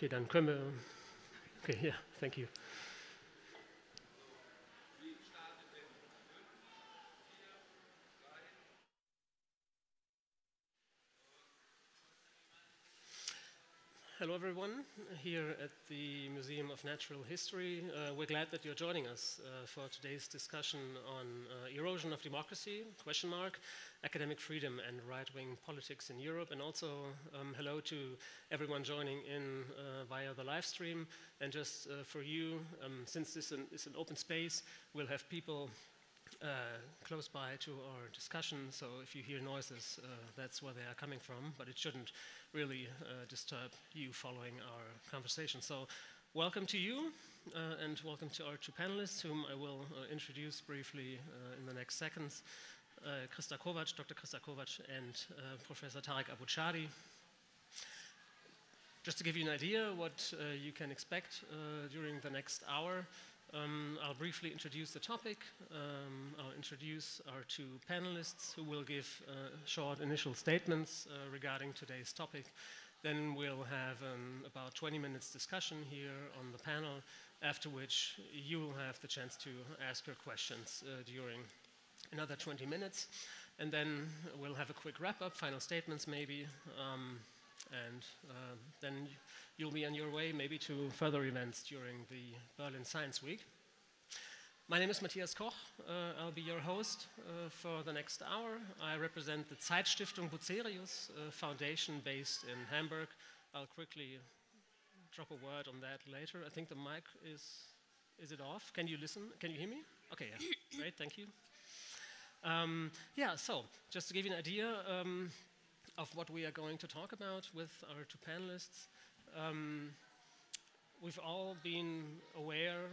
Okay, dann können wir. Okay, yeah, thank you. Hello everyone, here at the Museum of Natural History. We're glad that you're joining us for today's discussion on erosion of democracy, academic freedom and right-wing politics in Europe. And also hello to everyone joining in via the live stream. And just for you, since this is an open space, we'll have people close by to our discussion, so if you hear noises, that's where they are coming from, but it shouldn't really disturb you following our conversation. So welcome to you, and welcome to our two panelists, whom I will introduce briefly in the next seconds. KRISZTA KOVÁCS, Dr. KRISZTA KOVÁCS, and Professor TARIK ABOU-CHADI. Just to give you an idea what you can expect during the next hour, I'll briefly introduce the topic. I'll introduce our two panelists who will give short initial statements regarding today's topic. Then we'll have about 20 minutes discussion here on the panel, after which you will have the chance to ask your questions during another 20 minutes. And then we'll have a quick wrap-up, final statements maybe, and then you'll be on your way maybe to further events during the Berlin Science Week. My name is MATTHIAS. I'll be your host for the next hour. I represent the Zeitstiftung Bucerius Foundation based in Hamburg. I'll quickly drop a word on that later. I think the mic is it off? Can you listen? Can you hear me? Okay, yeah. Great, thank you. Yeah, so just to give you an idea of what we are going to talk about with our two panelists. We've all been aware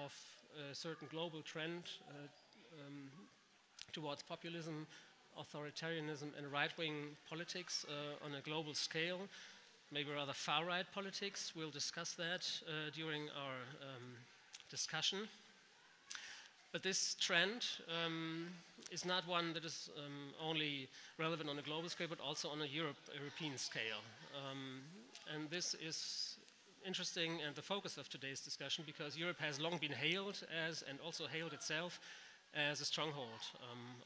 of a certain global trend towards populism, authoritarianism, and right-wing politics on a global scale, maybe rather far-right politics. We'll discuss that during our discussion. But this trend is not one that is only relevant on a global scale, but also on a European scale. And this is interesting and the focus of today's discussion, because Europe has long been hailed as, and also hailed itself as, a stronghold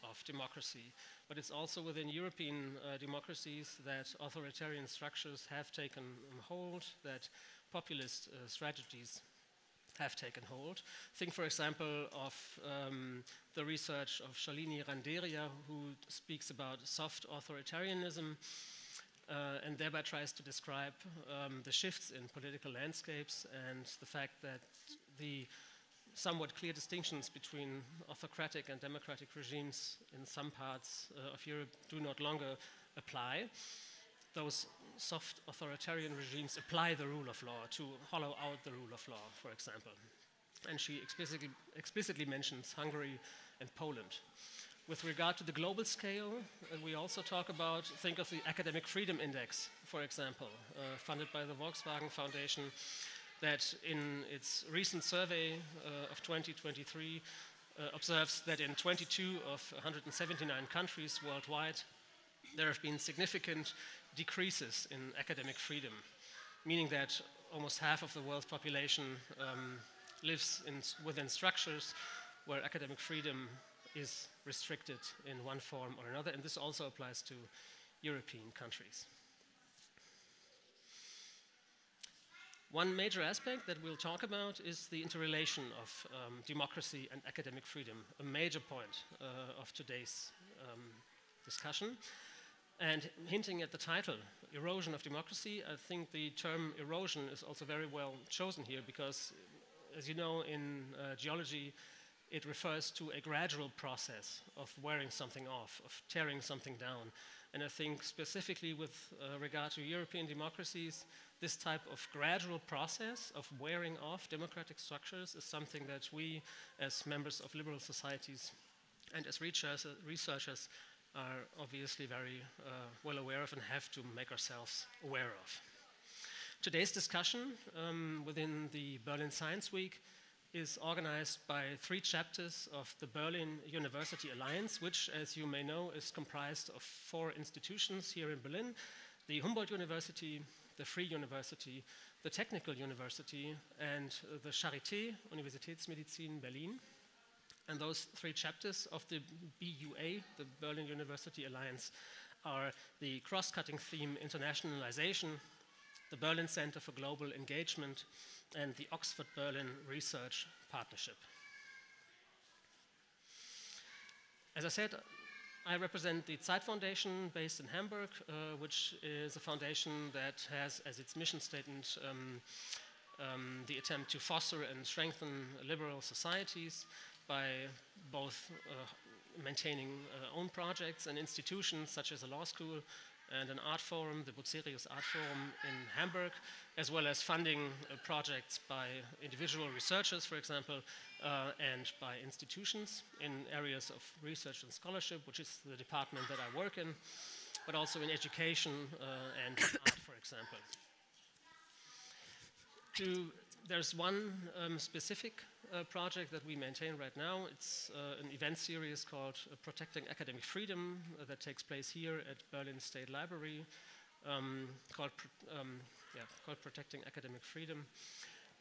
of democracy. But it's also within European democracies that authoritarian structures have taken hold, that populist strategies have taken hold. Think, for example, of the research of Shalini Randeria, who speaks about soft authoritarianism and thereby tries to describe the shifts in political landscapes and the fact that the somewhat clear distinctions between autocratic and democratic regimes in some parts of Europe do not longer apply. Those soft authoritarian regimes apply the rule of law to hollow out the rule of law, for example. And she explicitly mentions Hungary and Poland. With regard to the global scale, we also think of the Academic Freedom Index, for example, funded by the Volkswagen Foundation, that in its recent survey of 2023 observes that in 22 of 179 countries worldwide, there have been significant decreases in academic freedom, meaning that almost half of the world's population lives within structures where academic freedom is restricted in one form or another, and this also applies to European countries. One major aspect that we'll talk about is the interrelation of democracy and academic freedom, a major point of today's discussion. And hinting at the title, Erosion of Democracy, I think the term erosion is also very well chosen here because, as you know, in geology, it refers to a gradual process of wearing something off, of tearing something down. And I think specifically with regard to European democracies, this type of gradual process of wearing off democratic structures is something that we, as members of liberal societies and as researchers, are obviously very well aware of and have to make ourselves aware of. Today's discussion within the Berlin Science Week is organized by 3 chapters of the Berlin University Alliance, which, as you may know, is comprised of 4 institutions here in Berlin: the Humboldt University, the Free University, the Technical University, and the Charité, Universitätsmedizin Berlin. And those three chapters of the BUA, the Berlin University Alliance, are the cross-cutting theme internationalization, the Berlin Center for Global Engagement, and the Oxford-Berlin Research Partnership. As I said, I represent the Zeit Foundation based in Hamburg, which is a foundation that has as its mission statement the attempt to foster and strengthen liberal societies by both maintaining own projects and institutions such as a law school and an art forum, the Bucerius Art Forum in Hamburg, as well as funding projects by individual researchers, for example, and by institutions in areas of research and scholarship, which is the department that I work in, but also in education and art, for example. There's one specific project that we maintain right now. It's an event series called Protecting Academic Freedom that takes place here at Berlin State Library, called Protecting Academic Freedom,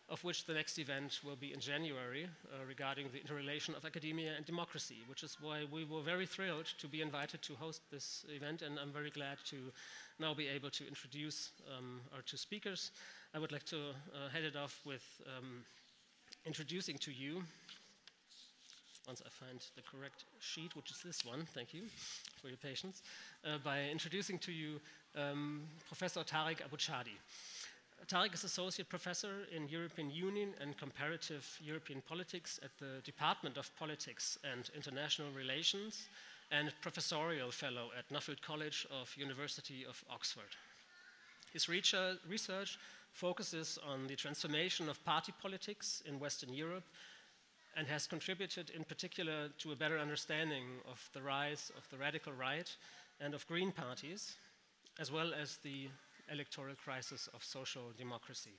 of which the next event will be in January regarding the interrelation of academia and democracy, which is why we were very thrilled to be invited to host this event, and I'm very glad to now be able to introduce our two speakers. I would like to head it off with introducing to you, once I find the correct sheet, which is this one, thank you for your patience, by introducing to you Professor TARIK ABOU-CHADI. TARIK is Associate Professor in European Union and Comparative European Politics at the Department of Politics and International Relations and Professorial Fellow at Nuffield College of University of Oxford. His research focuses on the transformation of party politics in Western Europe and has contributed in particular to a better understanding of the rise of the radical right and of green parties, as well as the electoral crisis of social democracy.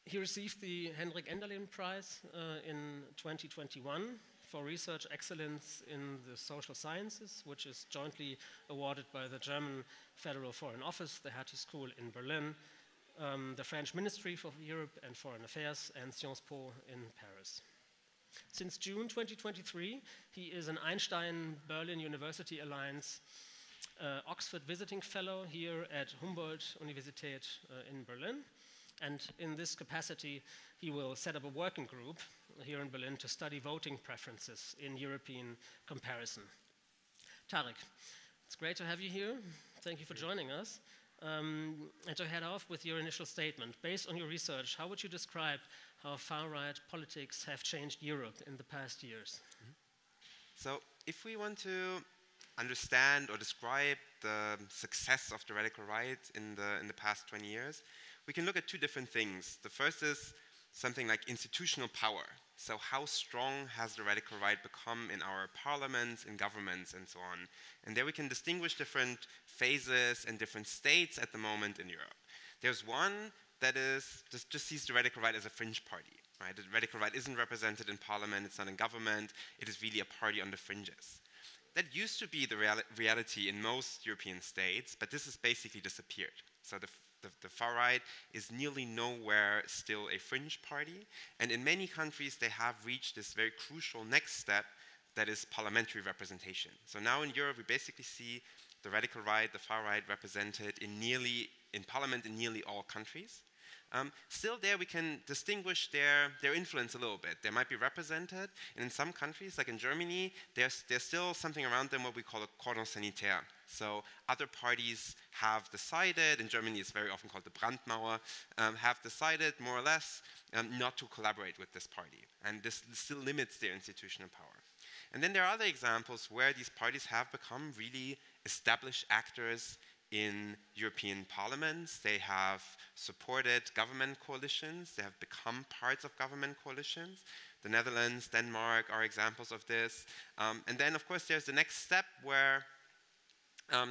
He received the Henrik Enderlin Prize in 2021 for research excellence in the social sciences, which is jointly awarded by the German Federal Foreign Office, the Hertie School in Berlin, the French Ministry for Europe and Foreign Affairs, and Sciences Po in Paris. Since June 2023, he is an Einstein Berlin University Alliance Oxford Visiting Fellow here at Humboldt Universität in Berlin. And in this capacity, he will set up a working group here in Berlin to study voting preferences in European comparison. TARIK, it's great to have you here. Thank you for joining us. And to head off with your initial statement, based on your research, how would you describe how far-right politics have changed Europe in the past years? So if we want to understand or describe the success of the radical right in the past 20 years, we can look at two different things. The first is something like institutional power. So how strong has the radical right become in our parliaments, in governments, and so on. And there we can distinguish different phases and different states at the moment in Europe. There's one that is just sees the radical right as a fringe party. Right? The radical right isn't represented in parliament, it's not in government, it is really a party on the fringes. That used to be the reality in most European states, but this has basically disappeared. So the far right is nearly nowhere still a fringe party, and in many countries they have reached this very crucial next step, that is parliamentary representation. So now in Europe we basically see the radical right, the far right represented in parliament in nearly all countries. Still there we can distinguish their influence a little bit. They might be represented, and in some countries, like in Germany, there's still something around them what we call a cordon sanitaire. So other parties have decided, in Germany it's very often called the Brandmauer, have decided more or less not to collaborate with this party. And this still limits their institutional power. And then there are other examples where these parties have become really established actors in European parliaments. They have supported government coalitions. They have become parts of government coalitions. The Netherlands, Denmark are examples of this. And then, of course, there's the next step where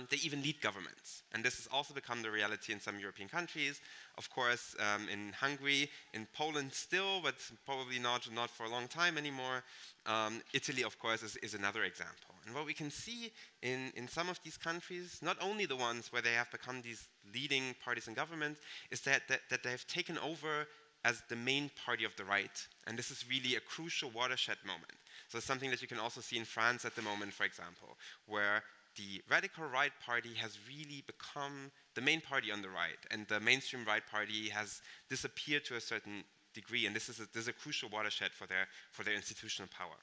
they even lead governments. And this has also become the reality in some European countries. Of course, in Hungary, in Poland still, but probably not for a long time anymore. Italy, of course, is another example. And what we can see in some of these countries, not only the ones where they have become these leading parties in government, is that they have taken over as the main party of the right. And this is really a crucial watershed moment. So it's something that you can also see in France at the moment, for example, where the radical right party has really become the main party on the right, and the mainstream right party has disappeared to a certain degree, and this is a crucial watershed for their institutional power.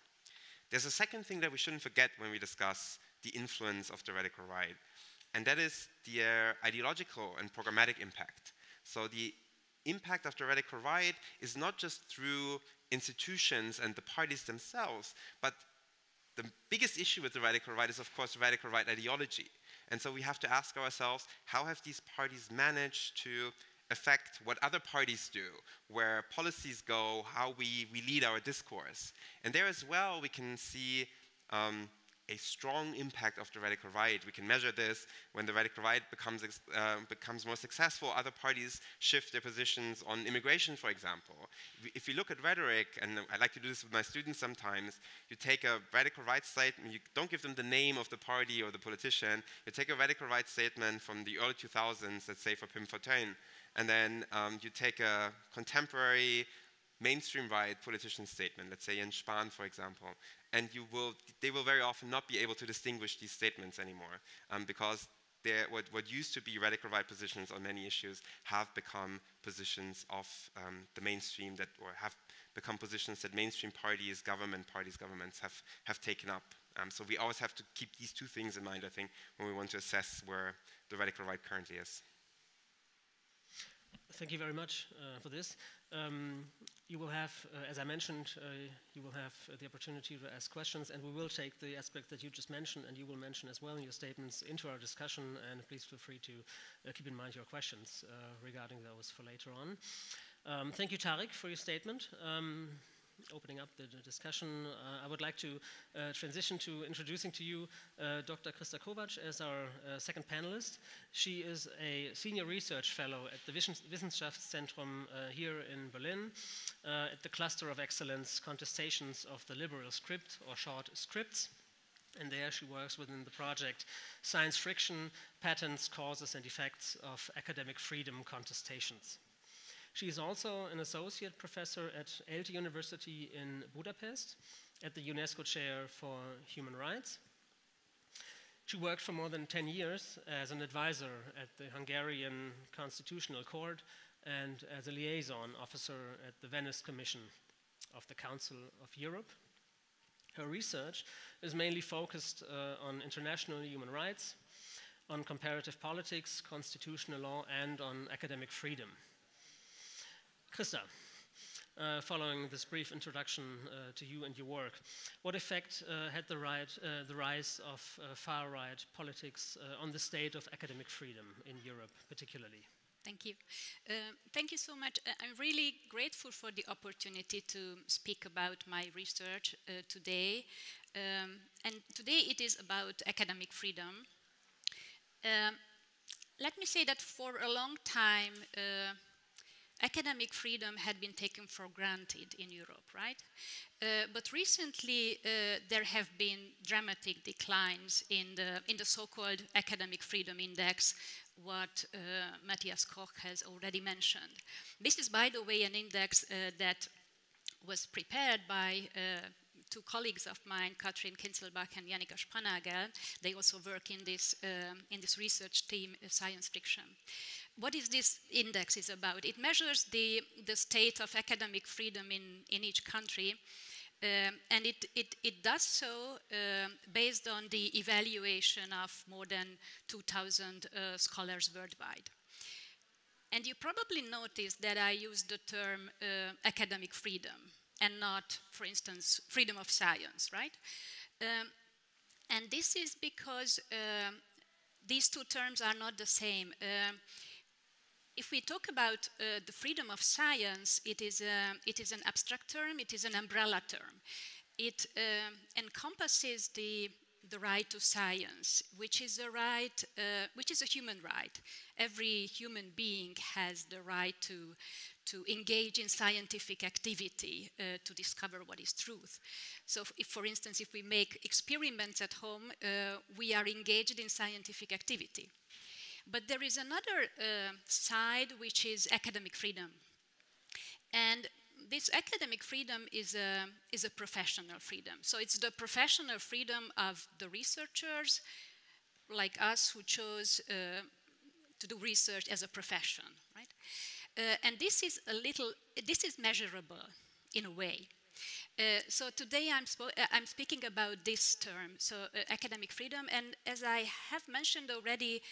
There's a second thing that we shouldn't forget when we discuss the influence of the radical right, and that is their ideological and programmatic impact. So the impact of the radical right is not just through institutions and the parties themselves, but the biggest issue with the radical right is, of course, radical right ideology. And so we have to ask ourselves, how have these parties managed to affect what other parties do, where policies go, how we lead our discourse? And there as well, we can see a strong impact of the radical right. We can measure this when the radical right becomes more successful. Other parties shift their positions on immigration, for example. If you look at rhetoric, and I like to do this with my students sometimes, you take a radical right statement, you don't give them the name of the party or the politician, you take a radical right statement from the early 2000s, let's say for Pim Fortuyn, and then you take a contemporary mainstream right politician statement, let's say Jens Spahn, for example, and they will very often not be able to distinguish these statements anymore because what used to be radical right positions on many issues have become positions of the mainstream or have become positions that mainstream parties, governments have taken up. So we always have to keep these two things in mind, I think, when we want to assess where the radical right currently is. Thank you very much for this. You will have, as I mentioned, you will have the opportunity to ask questions, and we will take the aspect that you just mentioned, and you will mention as well in your statements, into our discussion, and please feel free to keep in mind your questions regarding those for later on. Thank you, TARIK, for your statement. Opening up the discussion, I would like to transition to introducing to you Dr. KRISZTA KOVÁCS as our second panelist. She is a senior research fellow at the Wissenschaftszentrum here in Berlin at the Cluster of Excellence Contestations of the Liberal Script, or short SCRIPTS. And there she works within the project Science Friction, Patterns, Causes and Effects of Academic Freedom Contestations. She is also an associate professor at ELTE University in Budapest at the UNESCO Chair for Human Rights. She worked for more than 10 years as an advisor at the Hungarian Constitutional Court and as a liaison officer at the Venice Commission of the Council of Europe. Her research is mainly focused on international human rights, on comparative politics, constitutional law, and on academic freedom. KRISZTA, following this brief introduction to you and your work, what effect had the rise of far-right politics on the state of academic freedom in Europe, particularly? Thank you. Thank you so much. I'm really grateful for the opportunity to speak about my research today. And today it is about academic freedom. Let me say that for a long time, academic freedom had been taken for granted in Europe, right? But recently there have been dramatic declines in the so-called academic freedom index, what MATTHIAS Koch has already mentioned. This is, by the way, an index that was prepared by two colleagues of mine, Katrin Kinzelbach and Janika Spanagel. They also work in this research team, Science Friction. What is this index is about? It measures the state of academic freedom in each country, and it does so based on the evaluation of more than 2,000 scholars worldwide. And you probably noticed that I used the term academic freedom and not, for instance, freedom of science, right? And this is because these two terms are not the same. If we talk about the freedom of science, it is an abstract term, it is an umbrella term. It encompasses the the right to science, which is a right, which is a human right. Every human being has the right to engage in scientific activity to discover what is truth. So if, for instance, if we make experiments at home, we are engaged in scientific activity. But there is another side, which is academic freedom. And this academic freedom is a professional freedom. So it's the professional freedom of the researchers, like us, who chose to do research as a profession, right? And this is measurable in a way. So today I'm speaking about this term, so academic freedom, and as I have mentioned already,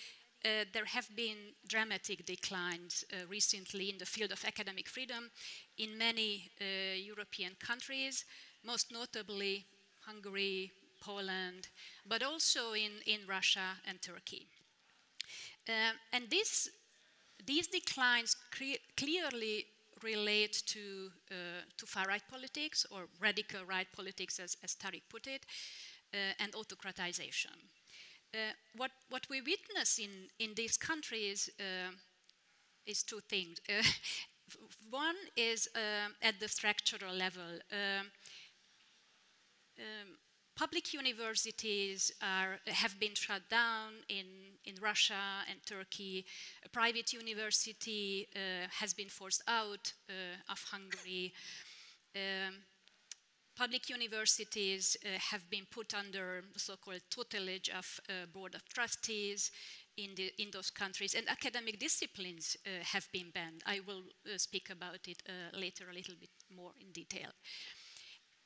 there have been dramatic declines recently in the field of academic freedom in many European countries, most notably Hungary, Poland, but also in Russia and Turkey. And these declines clearly relate to far-right politics, or radical right politics, as TARIK put it, and autocratization. What we witness in these countries is two things. One is at the structural level. Public universities have been shut down in Russia and Turkey. A private university has been forced out of Hungary. Public universities have been put under the so-called tutelage of board of trustees in those countries, and academic disciplines have been banned. I will speak about it later a little bit more in detail.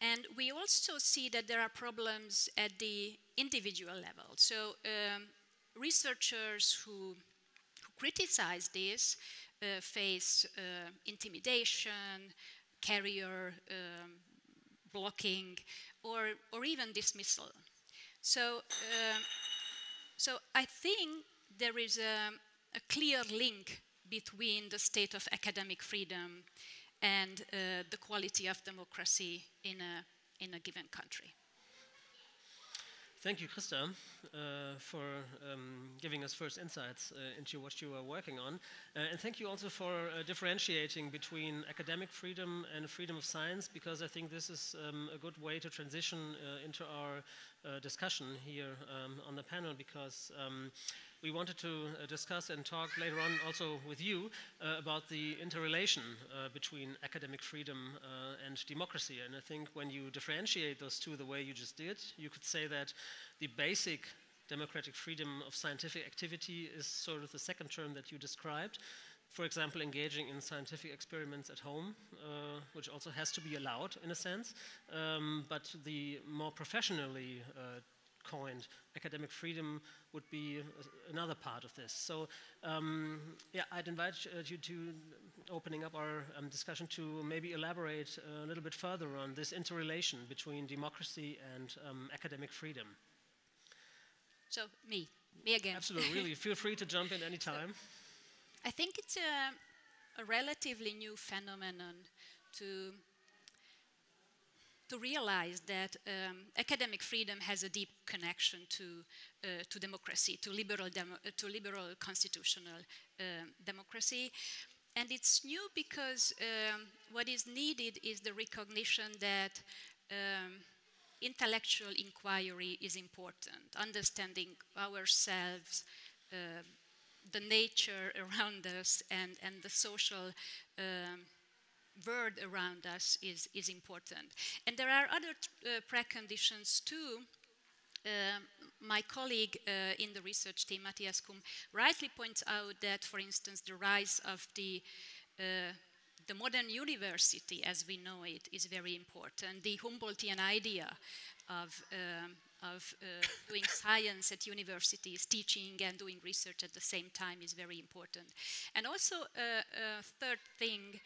And we also see that there are problems at the individual level. So researchers who criticize this face intimidation, career blocking, or even dismissal. So I think there is a clear link between the state of academic freedom and the quality of democracy in a given country. Thank you, KRISZTA, for giving us first insights into what you are working on. And thank you also for differentiating between academic freedom and freedom of science, because I think this is a good way to transition into our discussion here on the panel, because we wanted to discuss and talk later on also with you about the interrelation between academic freedom and democracy. And I think when you differentiate those two the way you just did, you could say that the basic democratic freedom of scientific activity is sort of the second term that you described. For example, engaging in scientific experiments at home, which also has to be allowed in a sense, but the more professionally coined academic freedom would be another part of this. So yeah, I'd invite you to opening up our discussion to maybe elaborate a little bit further on this interrelation between democracy and academic freedom. So me again. Absolutely, really, feel free to jump in any time. I think it's a relatively new phenomenon to realize that academic freedom has a deep connection to democracy, to liberal constitutional democracy. And it's new because what is needed is the recognition that intellectual inquiry is important, understanding ourselves, the nature around us, and the social world around us is important. And there are other preconditions too. My colleague in the research team, MATTHIAS, rightly points out that, for instance, the rise of the modern university as we know it is very important. The Humboldtian idea of doing science at universities, teaching and doing research at the same time is very important. And also a third thing,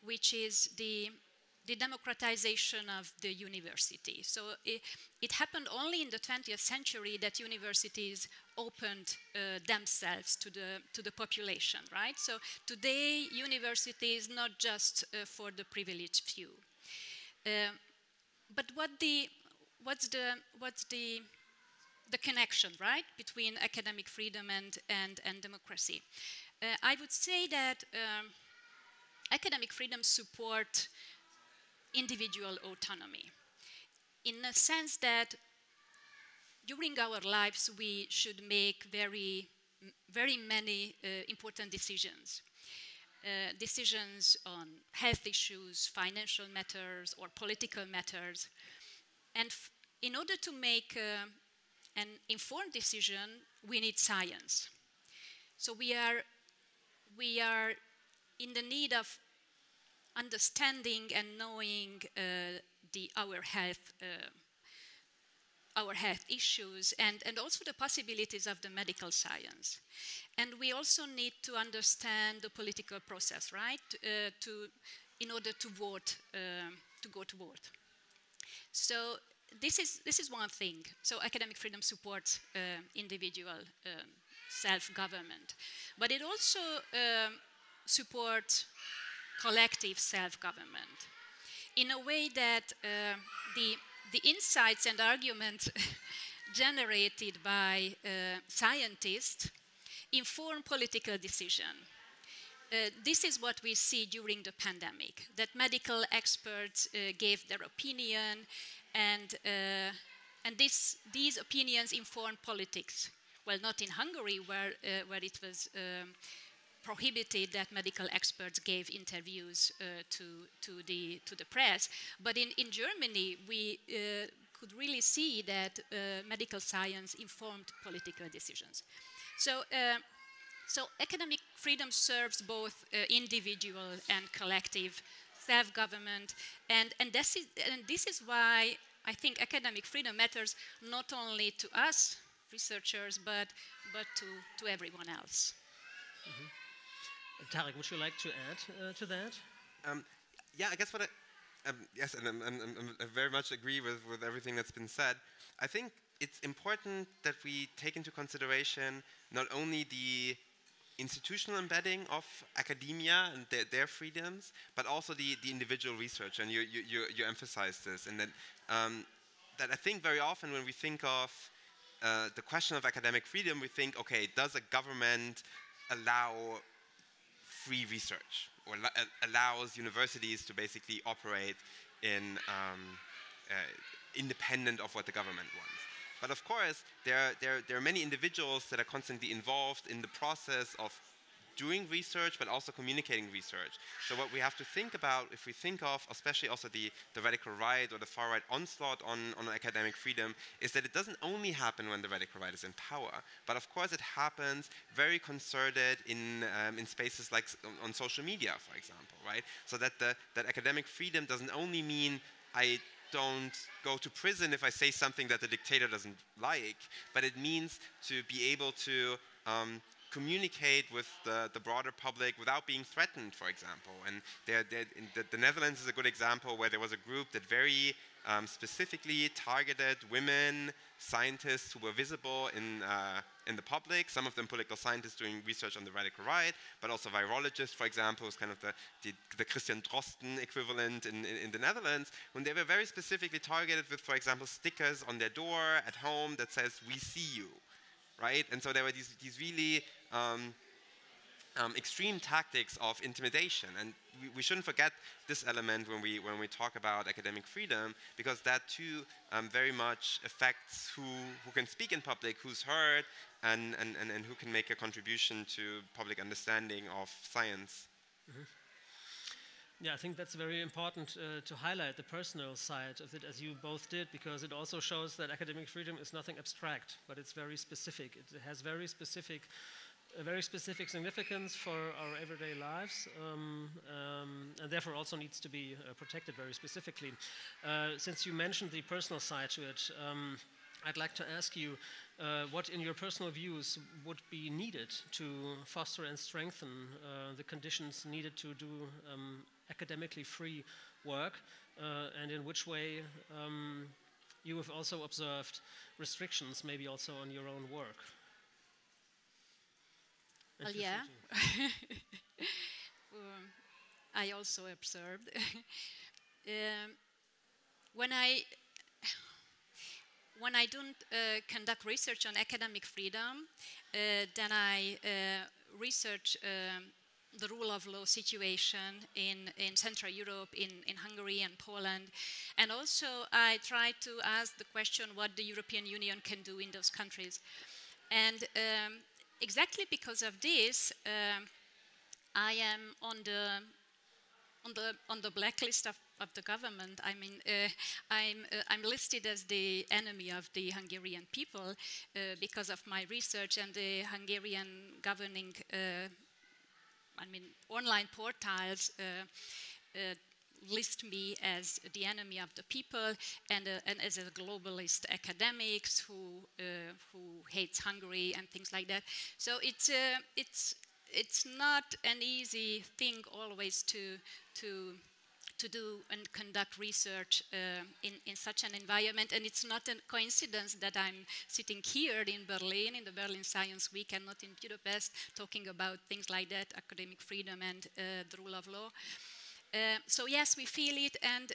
which is the democratization of the university. So it happened only in the 20th century that universities opened themselves to the population, right? So today, university is not just for the privileged few. But what's the the connection, right, between academic freedom and democracy. I would say that academic freedom support individual autonomy, in a sense that during our lives we should make very many important decisions. Decisions on health issues, financial matters, or political matters. And in order to make an informed decision, we need science. So we are in the need of understanding and knowing our health issues and also the possibilities of the medical science. And we also need to understand the political process, right? In order to vote, to go to vote. So this is one thing. So academic freedom supports individual self-government, but it also supports collective self-government in a way that the insights and arguments generated by scientists inform political decision. This is what we see during the pandemic, that medical experts gave their opinion, and these opinions inform politics. Well, not in Hungary, where it was prohibited that medical experts gave interviews to the press, but in Germany we could really see that medical science informed political decisions. So academic freedom serves both individual and collective self-government, and this is why I think academic freedom matters not only to us researchers, but to everyone else. Mm-hmm. Tarik, would you like to add to that? Yeah, I guess what yes, and I very much agree with everything that's been said. I think it's important that we take into consideration not only the institutional embedding of academia and their freedoms, but also the individual research, and you emphasize this, and that I think very often when we think of the question of academic freedom, we think, okay, does a government allow free research, or allows universities to basically operate in independent of what the government wants? But of course, there are many individuals that are constantly involved in the process of doing research, but also communicating research. So what we have to think about, if we think of especially also the radical right or the far right onslaught on academic freedom, is that it doesn't only happen when the radical right is in power, but of course it happens very concerted in spaces like on social media, for example, right? So that that academic freedom doesn't only mean I don't go to prison if I say something that the dictator doesn't like, but it means to be able to communicate with the broader public without being threatened, for example. And the Netherlands is a good example where there was a group that very specifically targeted women scientists who were visible in the public, some of them political scientists doing research on the radical right, but also virologists, for example, who's kind of the Christian Drosten equivalent in the Netherlands, when they were very specifically targeted with, for example, stickers on their door at home that says, "We see you," right? And so there were these really extreme tactics of intimidation, and we shouldn't forget this element when we talk about academic freedom, because that too very much affects who can speak in public, who's heard, and who can make a contribution to public understanding of science. Mm-hmm. Yeah, I think that's very important to highlight the personal side of it, as you both did, because it also shows that academic freedom is nothing abstract, but it's very specific. It has very specific significance for our everyday lives, and therefore also needs to be protected very specifically. Since you mentioned the personal side to it, I'd like to ask you what, in your personal views, would be needed to foster and strengthen the conditions needed to do academically free work, and in which way you have also observed restrictions, maybe also on your own work. Well, yeah. I also observed. when I don't conduct research on academic freedom, then I research the rule of law situation in Central Europe, in Hungary and Poland. And also I try to ask the question what the European Union can do in those countries. And exactly because of this, I am on the blacklist of the government. I mean, I'm listed as the enemy of the Hungarian people because of my research, and the Hungarian governing online portals list me as the enemy of the people and as a globalist academics who hates Hungary and things like that. So it's not an easy thing always to do and conduct research in such an environment, and it's not a coincidence that I'm sitting here in Berlin, in the Berlin Science Week, and not in Budapest, talking about things like that, academic freedom and the rule of law. So yes, we feel it, and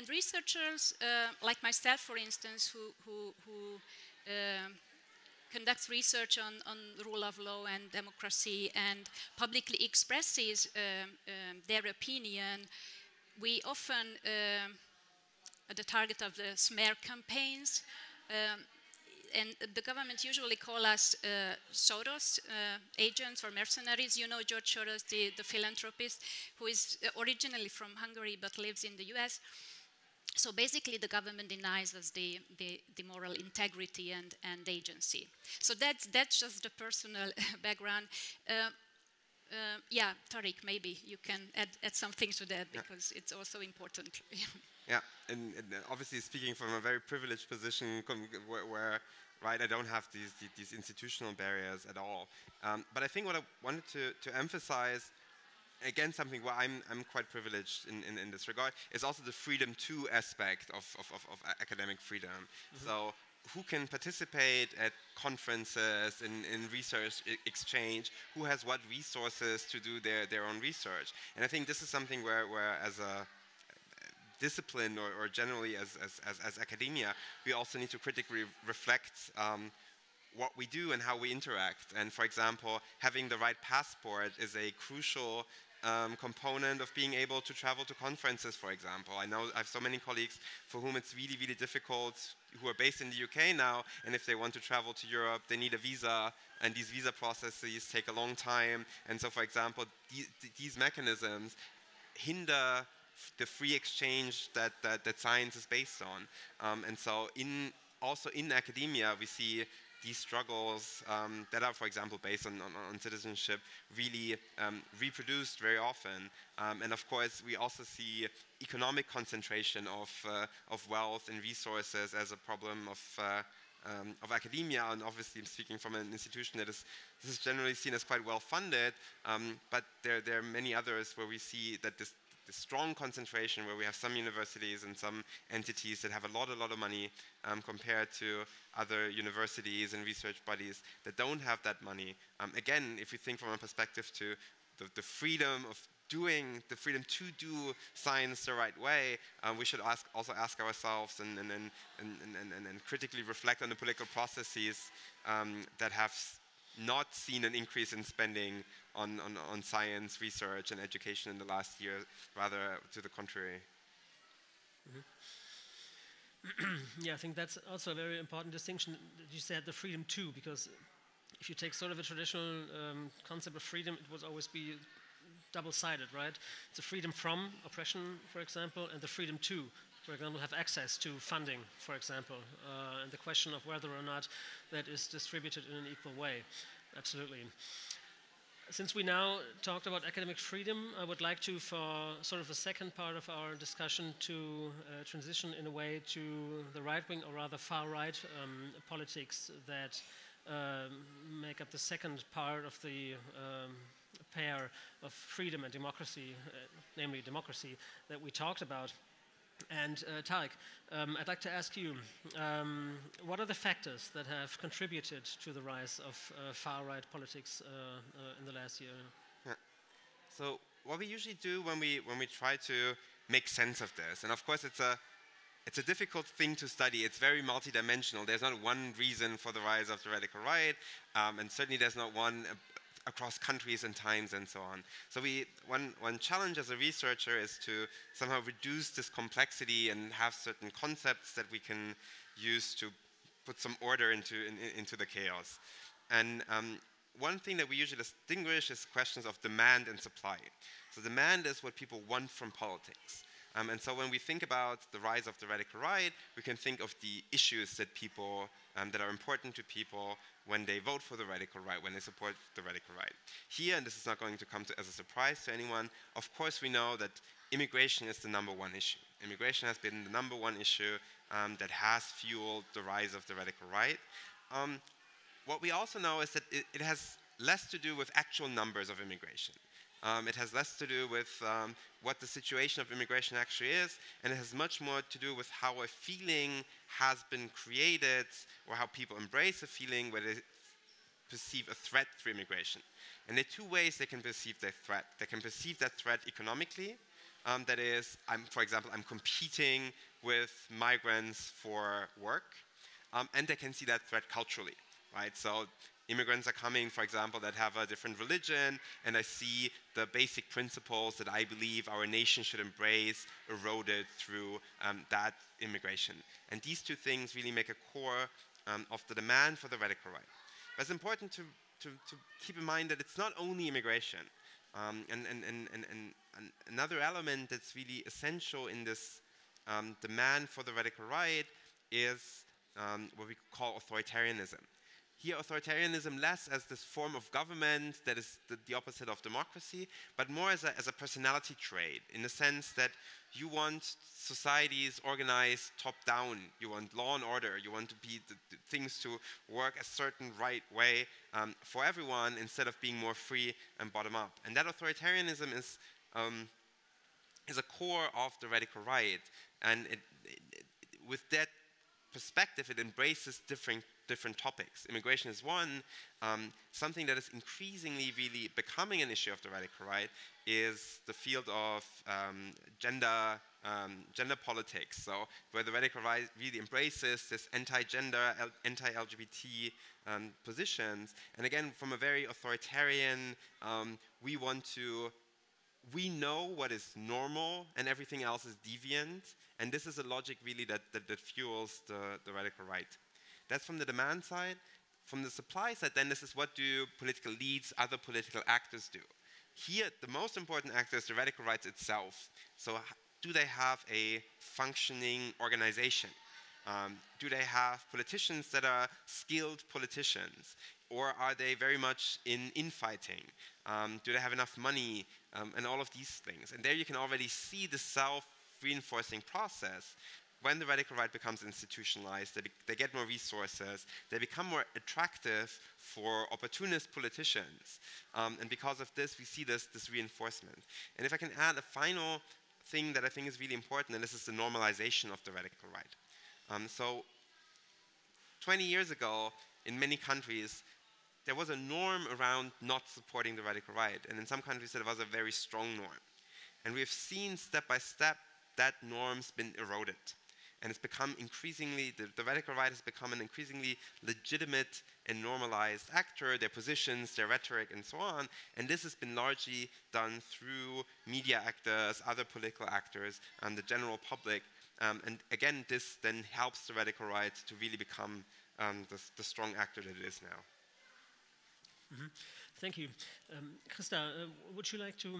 researchers like myself, for instance, who conducts research on the rule of law and democracy and publicly expresses their opinion, we often are the target of the smear campaigns. And the government usually call us Soros agents or mercenaries. You know George Soros, the philanthropist, who is originally from Hungary but lives in the US. So basically the government denies us the moral integrity and agency. So that's just the personal background. Yeah, Tariq, maybe you can add something to that, because it's also important. Yeah, and obviously speaking from a very privileged position where right, I don't have these institutional barriers at all. But I think what I wanted to emphasize, again, something where I'm quite privileged in this regard, is also the freedom to aspect of academic freedom. Mm-hmm. So who can participate at conferences, in research exchange, who has what resources to do their own research. And I think this is something where as a discipline or generally as academia, we also need to critically reflect what we do and how we interact. And for example, having the right passport is a crucial component of being able to travel to conferences, for example. I know I have so many colleagues for whom it's really, really difficult, who are based in the UK now, and if they want to travel to Europe, they need a visa, and these visa processes take a long time. And so, for example, these mechanisms hinder the free exchange that science is based on. And so also in academia, we see these struggles that are, for example, based on citizenship, really reproduced very often. And of course, we also see economic concentration of wealth and resources as a problem of academia. And obviously, I'm speaking from an institution that is generally seen as quite well funded, but there are many others where we see that this strong concentration, where we have some universities and some entities that have a lot of money compared to other universities and research bodies that don't have that money. Again, if we think from a perspective to the freedom of doing, the freedom to do science the right way, we should also ask ourselves and critically reflect on the political processes that have not seen an increase in spending on science, research, and education in the last year, rather to the contrary. Mm-hmm. Yeah, I think that's also a very important distinction that you said, the freedom to, because if you take sort of a traditional concept of freedom, it would always be double-sided, right? It's a freedom from oppression, for example, and the freedom to, for example, have access to funding, for example, and the question of whether or not that is distributed in an equal way. Absolutely. Since we now talked about academic freedom, I would like to, for sort of the second part of our discussion, to transition in a way to the right-wing, or rather far-right politics that make up the second part of the pair of freedom and democracy, namely democracy, that we talked about. And Tariq, I'd like to ask you, what are the factors that have contributed to the rise of far-right politics in the last year? Yeah. So what we usually do when we try to make sense of this, and of course it's a it's a difficult thing to study. It's very multidimensional. There's not one reason for the rise of the radical right, and certainly there's not one across countries and times and so on. So one challenge as a researcher is to somehow reduce this complexity and have certain concepts that we can use to put some order into the chaos. And one thing that we usually distinguish is questions of demand and supply. So demand is what people want from politics. And so when we think about the rise of the radical right, we can think of the issues that people, that are important to people when they vote for the radical right, when they support the radical right. Here, and this is not going to come as a surprise to anyone, of course we know that immigration is the #1 issue. Immigration has been the #1 issue that has fueled the rise of the radical right. What we also know is that it has less to do with actual numbers of immigration. It has less to do with what the situation of immigration actually is, and it has much more to do with how a feeling has been created, or how people embrace a feeling where they perceive a threat through immigration. And there are two ways they can perceive their threat. They can perceive that threat economically. That is, for example, I'm competing with migrants for work, and they can see that threat culturally, right? So immigrants are coming, for example, that have a different religion, and I see the basic principles that I believe our nation should embrace eroded through that immigration. And these two things really make a core of the demand for the radical right. But it's important to keep in mind that it's not only immigration. And another element that's really essential in this demand for the radical right is what we call authoritarianism. Here, authoritarianism less as this form of government that is the opposite of democracy, but more as a personality trait, in the sense that you want societies organized top-down, you want law and order, you want things to work a certain right way for everyone, instead of being more free and bottom-up. And that authoritarianism is a core of the radical right, and with that perspective, it embraces different topics. Immigration is one. Something that is increasingly really becoming an issue of the radical right is the field of gender politics. So where the radical right really embraces this anti-gender, anti-LGBT positions. And again, from a very authoritarian, we know what is normal and everything else is deviant. And this is a logic really that fuels the radical right. That's from the demand side. From the supply side, then, this is what do political leads, other political actors do. Here, the most important actor is the radical right itself. So do they have a functioning organization? Do they have politicians that are skilled politicians? Or are they very much in infighting? Do they have enough money? And all of these things. And there you can already see the self-reinforcing process. When the radical right becomes institutionalized, they get more resources, they become more attractive for opportunist politicians. And because of this, we see this reinforcement. And if I can add a final thing that I think is really important, and this is the normalization of the radical right. So 20 years ago, in many countries, there was a norm around not supporting the radical right. And in some countries, there was a very strong norm. And we've seen step by step that norm's been eroded. And it's become increasingly, the radical right has become an increasingly legitimate and normalized actor, their positions, their rhetoric, and so on. And this has been largely done through media actors, other political actors, and the general public. And again, this then helps the radical right to really become the strong actor that it is now. Mm-hmm. Thank you. KRISZTA, would you like to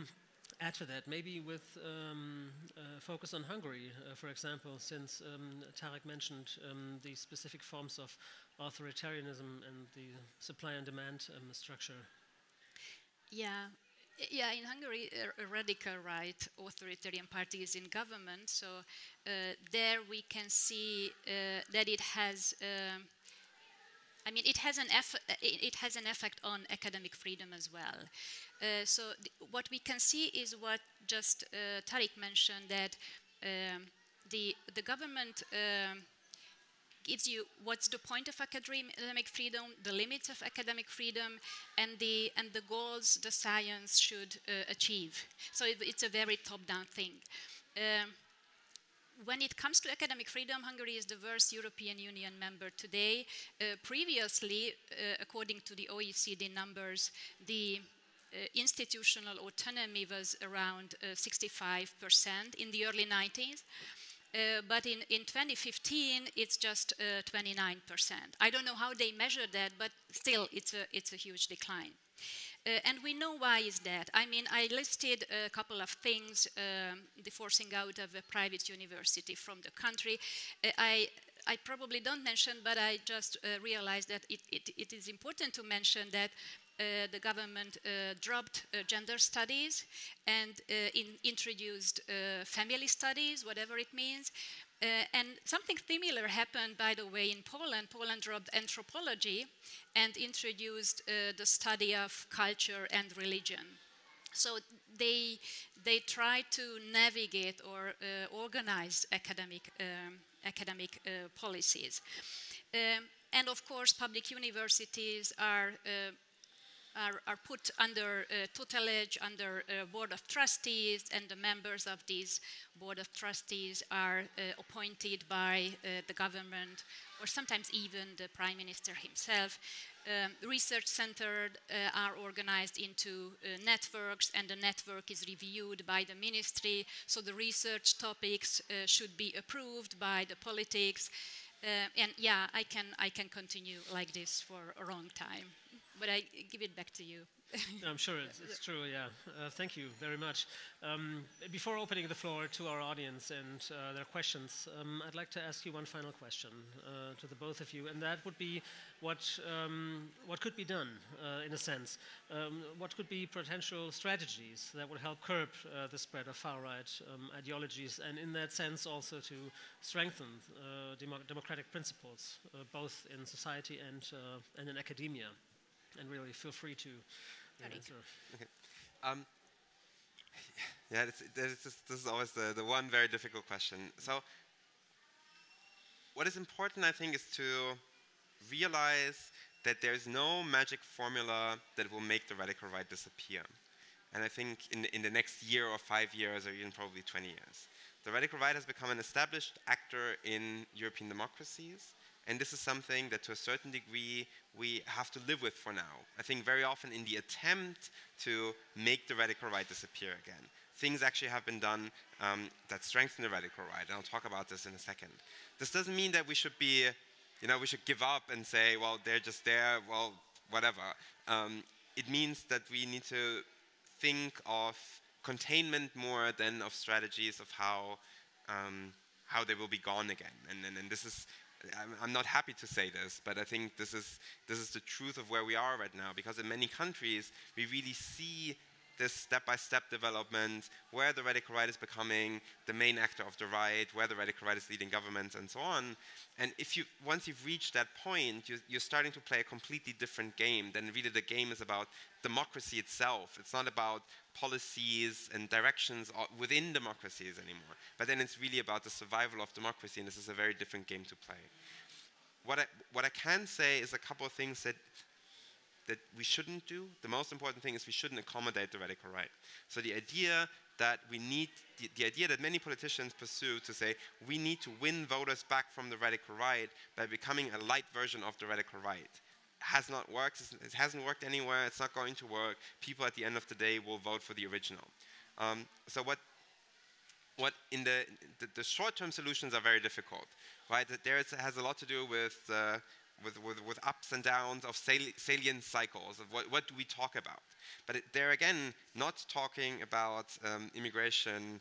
add to that, maybe with focus on Hungary, for example, since TARIK mentioned the specific forms of authoritarianism and the supply and demand structure? Yeah, in Hungary, a radical right authoritarian party is in government, so there we can see that it has it has an effect on academic freedom as well. So what we can see is what just TARIK mentioned, that the government gives you what's the point of academic freedom, the limits of academic freedom, and the goals the science should achieve. So it's a very top-down thing. when it comes to academic freedom, Hungary is the worst European Union member today. Previously, according to the OECD numbers, the institutional autonomy was around 65% in the early 90s. But in 2015, it's just 29%. I don't know how they measure that, but still, it's a huge decline. And we know why is that. I mean, I listed a couple of things, the forcing out of a private university from the country. I probably don't mention, but I just realized that it is important to mention that the government dropped gender studies and introduced family studies, whatever it means. And something similar happened, by the way, in Poland. Poland dropped anthropology and introduced the study of culture and religion. So they try to navigate or organize academic policies. And of course, public universities are put under tutelage, under board of trustees, and the members of these board of trustees are appointed by the government, or sometimes even the prime minister himself. Research centers are organized into networks, and the network is reviewed by the ministry, so the research topics should be approved by the politics. And yeah, I can continue like this for a long time. But I give it back to you. I'm sure it's true, yeah. Thank you very much. Before opening the floor to our audience and their questions, I'd like to ask you one final question to the both of you, and that would be what could be done, in a sense? What could be potential strategies that would help curb the spread of far-right ideologies, and in that sense also to strengthen democratic principles, both in society and in academia? And really feel free to answer. Okay. Yeah, this is always the one very difficult question. So what is important, I think, is to realize that there is no magic formula that will make the radical right disappear. And I think in the next year or 5 years or even probably 20 years, the radical right has become an established actor in European democracies. And this is something that to a certain degree we have to live with for now. I think very often in the attempt to make the radical right disappear again, things actually have been done that strengthen the radical right. And I'll talk about this in a second. This doesn't mean that we should be, we should give up and say, well, they're just there, well, whatever. It means that we need to think of containment more than of strategies of how they will be gone again. And this is, I'm not happy to say this, but I think this is the truth of where we are right now, because in many countries we really see this step-by-step development where the radical right is becoming the main actor of the right, where the radical right is leading governments and so on. And once you've reached that point, you're starting to play a completely different game. Then really the game is about democracy itself. It's not about policies and directions within democracies anymore. But then it's really about the survival of democracy, and this is a very different game to play. What I can say is a couple of things that we shouldn't do. The most important thing is we shouldn't accommodate the radical right. So the idea that we need, the idea that many politicians pursue to say we need to win voters back from the radical right by becoming a light version of the radical right has not worked. It hasn't worked anywhere. It's not going to work. People at the end of the day will vote for the original. So what in the short-term solutions are very difficult, right? It has a lot to do with ups and downs of salient cycles of what do we talk about. But they're again not talking about immigration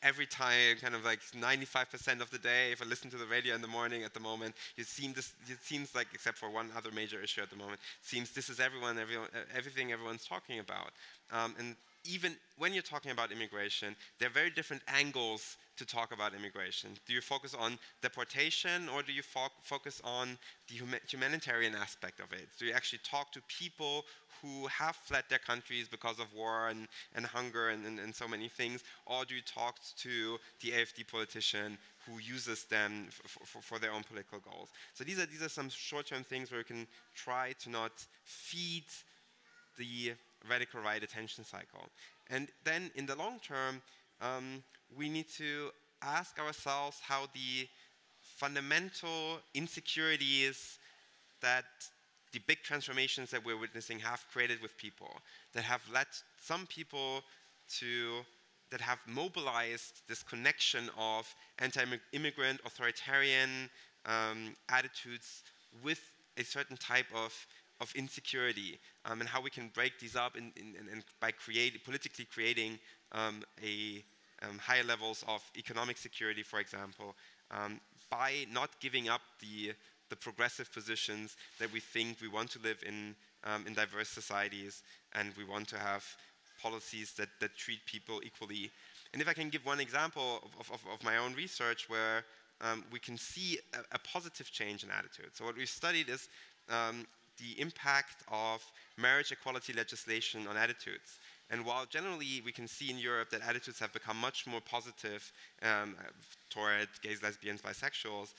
every time, kind of like 95% of the day. If I listen to the radio in the morning at the moment, it seems like, except for one other major issue at the moment, it seems this is everything everyone's talking about. And even when you're talking about immigration, there are very different angles to talk about immigration. Do you focus on deportation, or do you focus on the humanitarian aspect of it? Do you actually talk to people who have fled their countries because of war and hunger and so many things? Or do you talk to the AfD politician who uses them for their own political goals? So these are some short-term things where you can try to not feed the radical right attention cycle. And then in the long term, we need to ask ourselves how the fundamental insecurities that the big transformations that we're witnessing have created with people, that have led some people to, that have mobilized this connection of anti-immigrant, authoritarian attitudes with a certain type of insecurity, and how we can break these up and by politically creating higher levels of economic security, for example, by not giving up the progressive positions that we think we want to live in diverse societies, and we want to have policies that treat people equally. And if I can give one example of my own research where we can see a positive change in attitude. So what we've studied is the impact of marriage equality legislation on attitudes. And while generally we can see in Europe that attitudes have become much more positive toward gays, lesbians, bisexuals,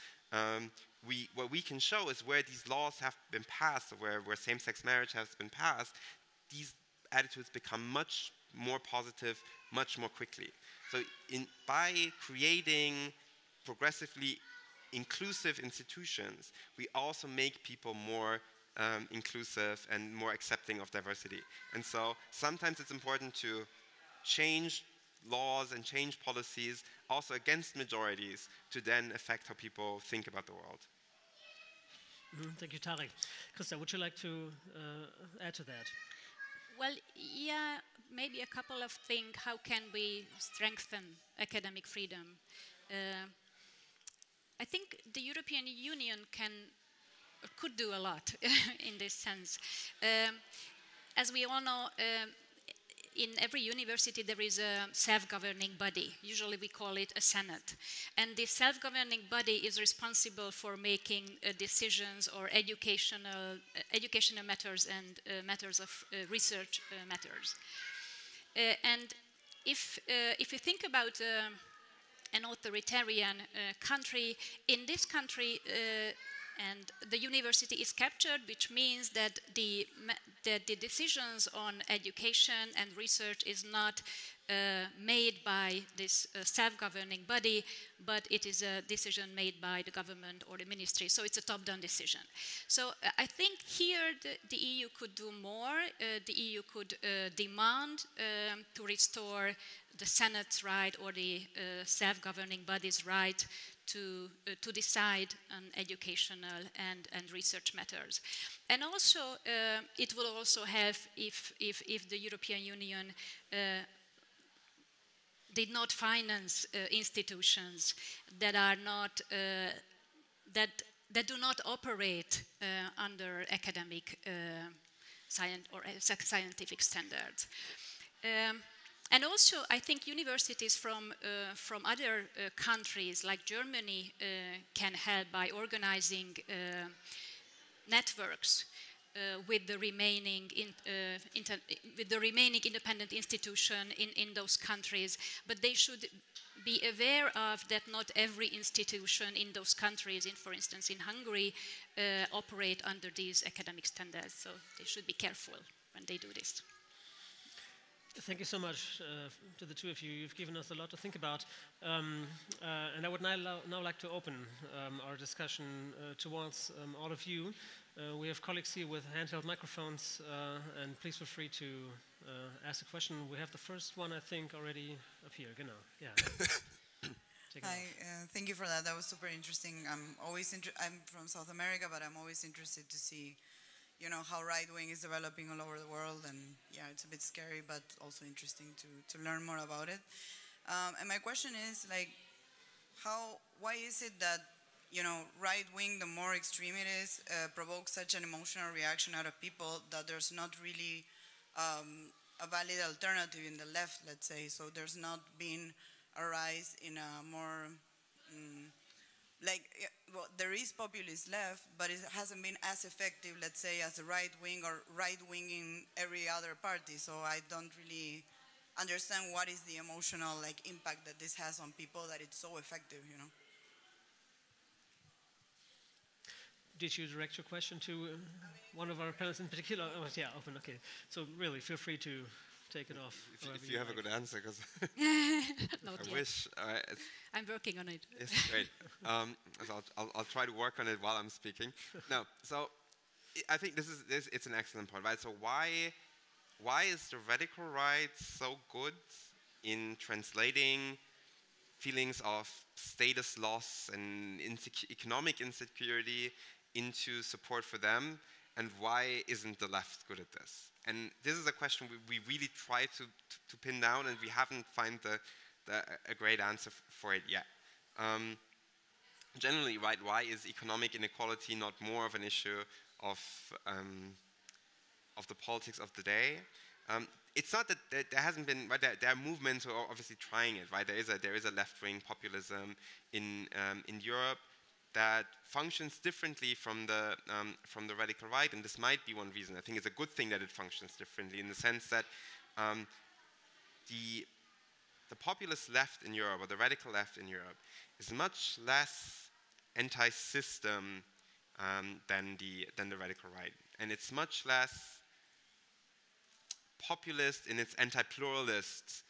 what we can show is where these laws have been passed, or where same-sex marriage has been passed, these attitudes become much more positive much more quickly. So by creating progressively inclusive institutions, we also make people more inclusive and more accepting of diversity. And so sometimes it's important to change laws and change policies also against majorities to then affect how people think about the world. Thank you, Tarik. KRISZTA, would you like to add to that? Well, yeah, maybe a couple of things. How can we strengthen academic freedom? I think the European Union could do a lot in this sense. As we all know, in every university there is a self-governing body. Usually we call it a senate. And this self-governing body is responsible for making decisions or educational matters and matters of research matters. And if you think about an authoritarian country, in this country and the university is captured, which means that the decisions on education and research is not made by this self-governing body, but it is a decision made by the government or the ministry. So it's a top-down decision. So I think here the EU could do more. The EU could demand to restore the Senate's right or the self-governing body's right to decide on educational and research matters. And also, it will also help if the European Union did not finance institutions that are not that do not operate under academic scientific standards. And also, I think universities from other countries like Germany can help by organizing networks with the remaining independent institution in those countries. But they should be aware of that not every institution in those countries, for instance in Hungary, operate under these academic standards. So they should be careful when they do this. Thank you so much to the two of you. You've given us a lot to think about. And I would now like to open our discussion towards all of you. We have colleagues here with handheld microphones, and please feel free to ask a question. We have the first one, I think, already up here. Genau. Yeah. Hi, thank you for that. That was super interesting. I'm from South America, but I'm always interested to see, you know, how right-wing is developing all over the world, and yeah, it's a bit scary, but also interesting to learn more about it. And my question is, like, why is it that, you know, right-wing, the more extreme it is, provokes such an emotional reaction out of people that there's not really a valid alternative in the left, let's say? So there's not been a rise in a more well, there is populist left, but it hasn't been as effective, let's say, as the right wing or right wing in every other party. So I don't really understand what is the emotional impact that this has on people, that it's so effective, you know. Did you direct your question to one of our panelists in particular? Oh, yeah, open. Okay. So really, feel free to take it off. If you have a good answer, because Not I yet. wish. I'm working on it. Yes, great. So I'll try to work on it while I'm speaking. No, so I think it's an excellent point, right? So why is the radical right so good in translating feelings of status loss and economic insecurity into support for them, and why isn't the left good at this? And this is a question we really try to pin down, and we haven't found a great answer for it yet. Generally, right, why is economic inequality not more of an issue of the politics of the day? It's not that there hasn't been, right, there are movements who are obviously trying it, right? There is a left-wing populism in Europe that functions differently from the radical right, and this might be one reason. I think it's a good thing that it functions differently in the sense that the populist left in Europe, or the radical left in Europe, is much less anti-system than the radical right, and it's much less populist in its anti-pluralist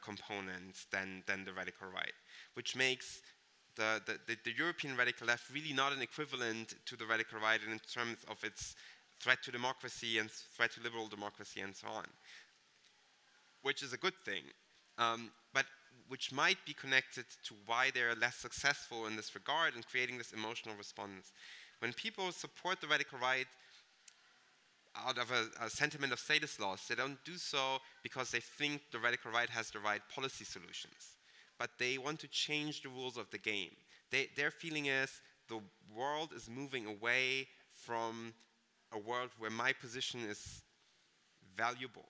components than the radical right, which makes the European radical left really not an equivalent to the radical right in terms of its threat to democracy and threat to liberal democracy and so on, which is a good thing, but which might be connected to why they're less successful in this regard in creating this emotional response. When people support the radical right out of a sentiment of status loss, they don't do so because they think the radical right has the right policy solutions, but they want to change the rules of the game. Their feeling is the world is moving away from a world where my position is valuable.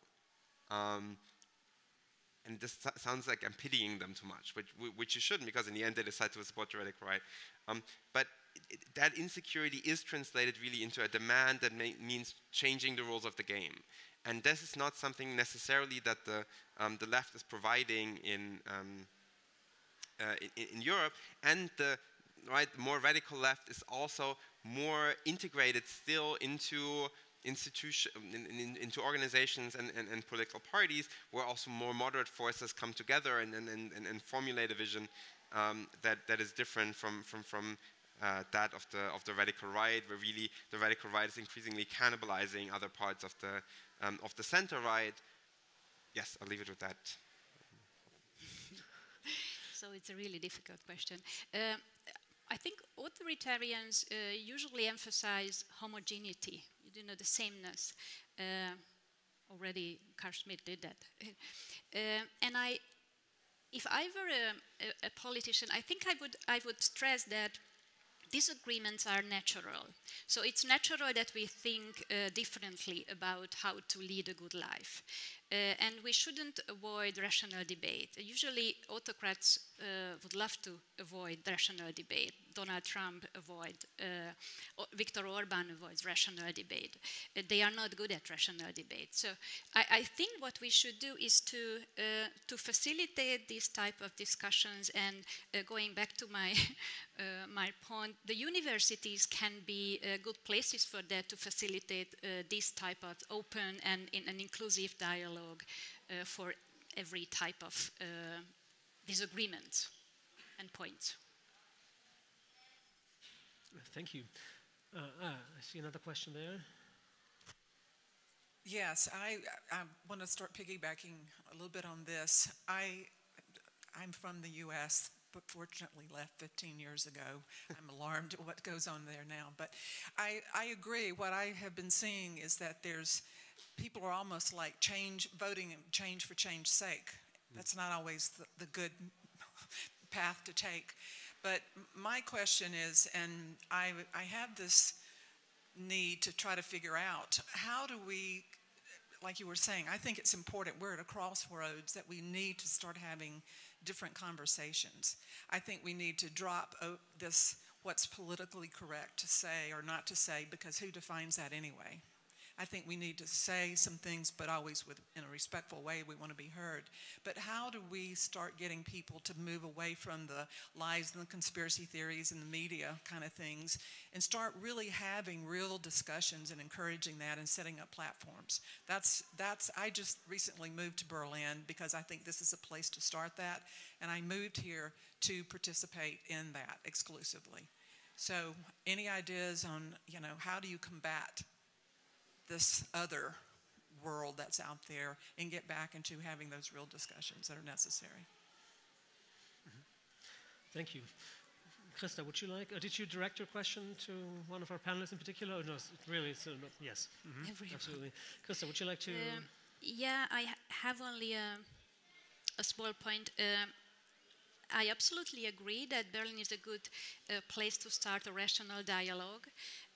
And this sounds like I'm pitying them too much, which you shouldn't, because in the end they decide to support the radical right. But that insecurity is translated really into a demand that means changing the rules of the game. And this is not something necessarily that the left is providing in Europe. And the more radical left is also more integrated still into into organizations and political parties, where also more moderate forces come together and formulate a vision that is different from that of the radical right, where really the radical right is increasingly cannibalizing other parts of the center right. Yes, I'll leave it with that. So it's a really difficult question. I think authoritarians usually emphasize homogeneity, the sameness. Already Carl Schmitt did that. And if I were a politician, I think I would stress that disagreements are natural. So it's natural that we think differently about how to lead a good life. And we shouldn't avoid rational debate. Usually autocrats would love to avoid rational debate. Donald Trump Viktor Orban avoids rational debate. They are not good at rational debate. So I think what we should do is to facilitate these type of discussions, and going back to my my point, the universities can be good places for that, to facilitate this type of open and in an inclusive dialogue for every type of disagreement and points. Thank you. I see another question there. Yes, I want to start piggybacking a little bit on this. I'm from the U.S., but fortunately left 15 years ago. I'm alarmed at what goes on there now. But I agree. What I have been seeing is that people are almost like voting change for change's sake. That's not always the good path to take. But my question is, and I have this need to try to figure out, how do we, like you were saying, I think it's important, we're at a crossroads that we need to start having different conversations. I think we need to drop this, what's politically correct to say or not to say, because who defines that anyway? I think we need to say some things, but always in a respectful way. We want to be heard. But how do we start getting people to move away from the lies and the conspiracy theories and the media kind of things and start really having real discussions and encouraging that and setting up platforms? I just recently moved to Berlin because I think this is a place to start that, and I moved here to participate in that exclusively. So any ideas on, how do you combat this other world that's out there and get back into having those real discussions that are necessary? Thank you. KRISZTA, would you like, did you direct your question to one of our panelists in particular? Or no, really, yes. Absolutely. KRISZTA, would you like to? Yeah, I have only a small point. I absolutely agree that Berlin is a good place to start a rational dialogue.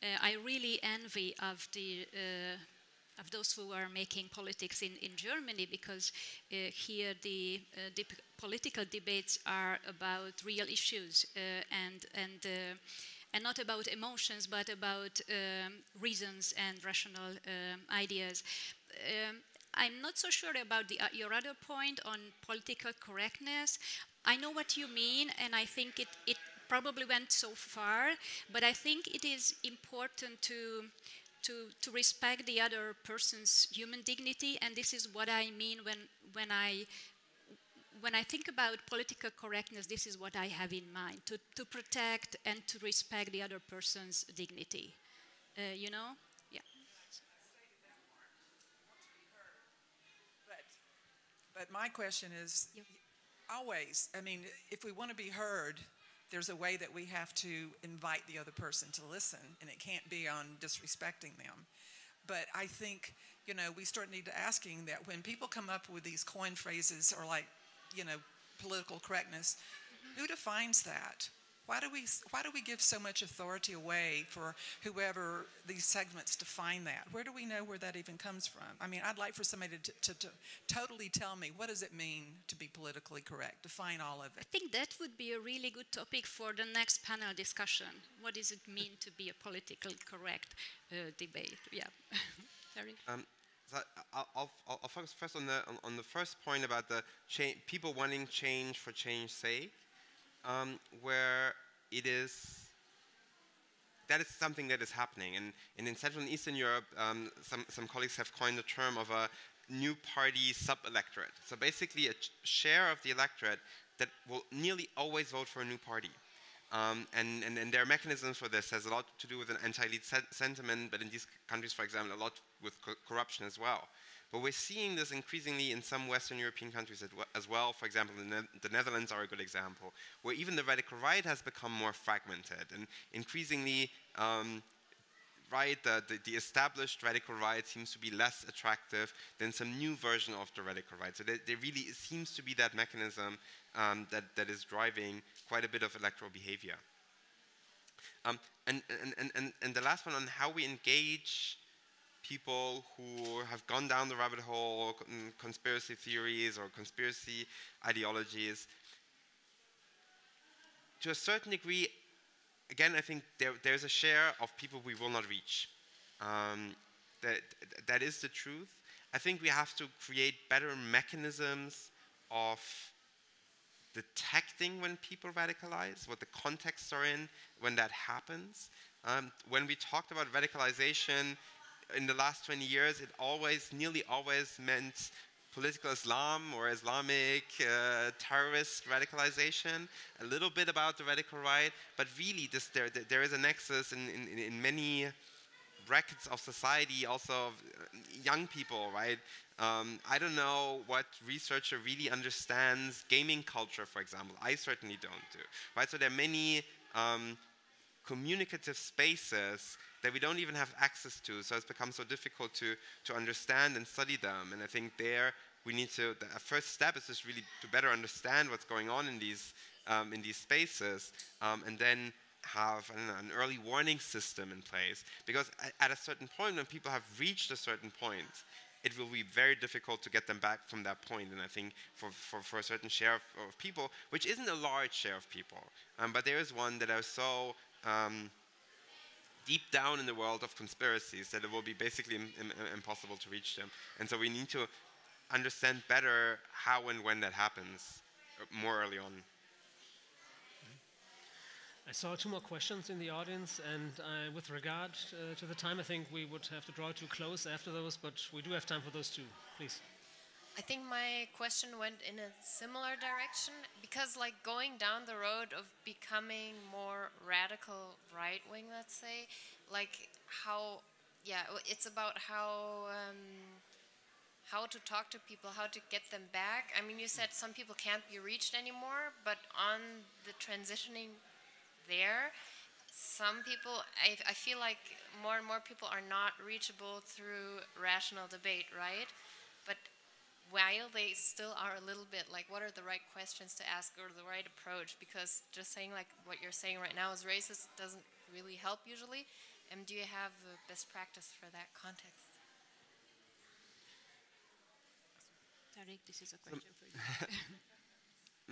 I really envy of those who are making politics in Germany, because here the political debates are about real issues and not about emotions, but about reasons and rational ideas. I'm not so sure about your other point on political correctness. I know what you mean, and I think it probably went so far, but I think it is important to respect the other person's human dignity, and this is what I mean when I think about political correctness. This is what I have in mind, to protect and to respect the other person's dignity. Yeah. But my question is, always, if we want to be heard, there's a way that we have to invite the other person to listen, and it can't be on disrespecting them. But I think, we need to asking that when people come up with these coin phrases or political correctness, who defines that? Why do we give so much authority away for whoever these segments define that? Where do we know where that even comes from? I'd like for somebody to totally tell me, what does it mean to be politically correct? Define all of it. I think that would be a really good topic for the next panel discussion. What does it mean to be a politically correct debate? Yeah. Sorry. So I'll focus first on the first point about the people wanting change for change's sake. Where that is something that is happening. And in Central and Eastern Europe, some colleagues have coined the term of a new party sub-electorate. So basically a share of the electorate that will nearly always vote for a new party. And there are mechanisms for this. It has a lot to do with an anti-elite sentiment, but in these countries, for example, a lot with corruption as well. But we're seeing this increasingly in some Western European countries as well. For example, the Netherlands are a good example, where even the radical right has become more fragmented. And increasingly, the established radical right seems to be less attractive than some new version of the radical right. So there really seems to be that mechanism that is driving quite a bit of electoral behavior. And the last one on how we engage people who have gone down the rabbit hole, conspiracy theories or conspiracy ideologies. To a certain degree, again, I think there's a share of people we will not reach. That is the truth. I think we have to create better mechanisms of detecting when people radicalize, what the contexts are in when that happens. When we talked about radicalization in the last 20 years, it nearly always meant political Islam or Islamic terrorist radicalization, a little bit about the radical right, but really there is a nexus in many brackets of society, also of young people, right? I don't know what researcher really understands gaming culture, for example. I certainly don't do, right? So there are many communicative spaces that we don't even have access to, so it's become so difficult to understand and study them. And I think there we need to, the first step is just really to better understand what's going on in these spaces, and then have, I don't know, an early warning system in place. Because at a certain point, when people have reached a certain point, it will be very difficult to get them back from that point. And I think for a certain share of people, which isn't a large share of people, but there is one that are so deep down in the world of conspiracies that it will be basically impossible to reach them. And so we need to understand better how and when that happens more early on. I saw 2 more questions in the audience, and with regard to the time, I think we would have to draw to a close after those, but we do have time for those 2. Please. I think my question went in a similar direction, because like going down the road of becoming more radical right-wing, let's say, like how, yeah, it's about how to talk to people, how to get them back. I mean, you said some people can't be reached anymore, but on the transitioning there, some people, I feel like more and more people are not reachable through rational debate, right? But while they still are a little bit like, what are the right questions to ask or the right approach? Because just saying like what you're saying right now is racist doesn't really help usually. And do you have the best practice for that context? Tarik, this is a question for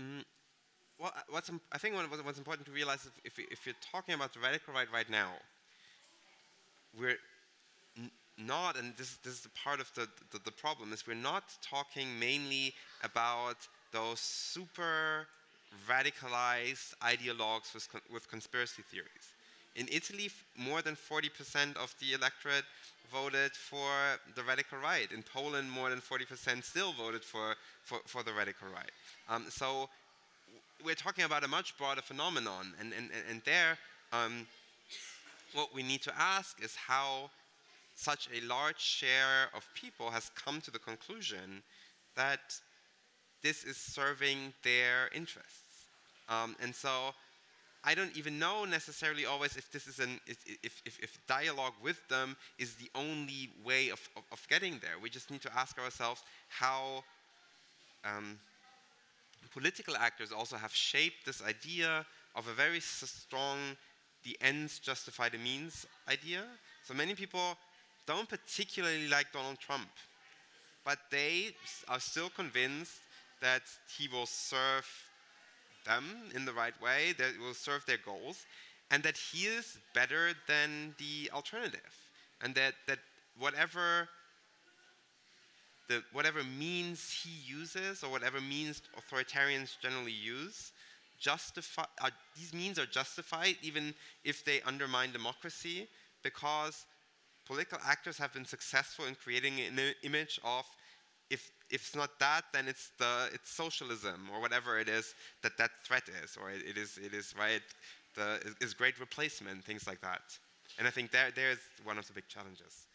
you. Well, I think what's important to realize is if you're talking about the radical right now, we're not, and this is part of the problem, is we're not talking mainly about those super radicalized ideologues with conspiracy theories. In Italy, more than 40% of the electorate voted for the radical right. In Poland, more than 40% still voted for the radical right. So we're talking about a much broader phenomenon, and there, what we need to ask is how such a large share of people has come to the conclusion that this is serving their interests. And so I don't even know necessarily always if this is if dialogue with them is the only way of getting there. We just need to ask ourselves how political actors also have shaped this idea of a very strong the ends justify the means idea. So many people don't particularly like Donald Trump, but they are still convinced that he will serve them in the right way, that will serve their goals, and that he is better than the alternative, and that whatever means he uses, or whatever means authoritarians generally use, these means are justified even if they undermine democracy, because political actors have been successful in creating an image of if it's not that, then it's socialism or whatever it is that threat is, or it is right, is great replacement, things like that. And I think there's one of the big challenges.